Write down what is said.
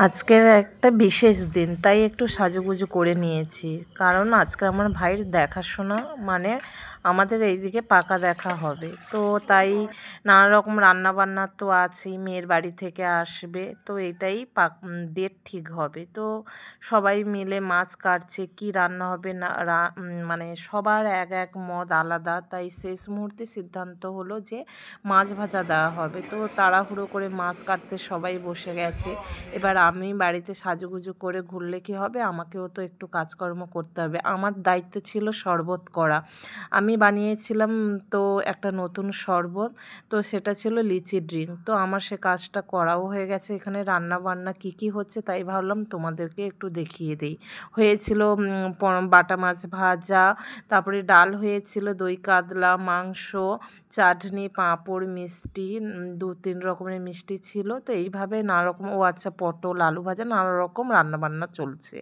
আজকের একটা বিশেষ দিন, তাই একটু সাজুগুজু করে নিয়েছি। কারণ আজকে আমার ভাইয়ের দেখাশোনা, মানে আমাদের এইদিকে পাকা দেখা হবে, তো তাই নানা রকম রান্নাবান্না তো আছেই, মেয়ের বাড়ি থেকে আসবে, তো এটাই ডেট ঠিক হবে। তো সবাই মিলে মাছ কাটছে, কি রান্না হবে না মানে সবার এক এক মত আলাদা, তাই শেষ মুহূর্তে সিদ্ধান্ত হলো যে মাছ ভাজা দেওয়া হবে। তো তাড়াহুড়ো করে মাছ কাটতে সবাই বসে গেছে। এবার আমি বাড়িতে সাজুগুজু করে ঘুরলে কি হবে, আমাকেও তো একটু কাজকর্ম করতে হবে। আমার দায়িত্ব ছিল শরবত করা। আমি বানিয়েছিলাম তো একটা নতুন শরবত, তো সেটা ছিল লিচি ড্রিঙ্ক। তো আমার সে কাজটা করাও হয়ে গেছে। এখানে রান্না বান্না কী কী হচ্ছে তাই ভাবলাম তোমাদেরকে একটু দেখিয়ে দিই। হয়েছিল বাটা মাছ ভাজা, তারপরে ডাল হয়েছিল, দই কাতলা, মাংস, চাটনি, পাঁপড়, মিষ্টি, 2-3 রকমের মিষ্টি ছিল। তো এইভাবে নানা রকম, ও আচ্ছা, পটল আলু ভাজা, নানা রকম রান্নাবান্না চলছে।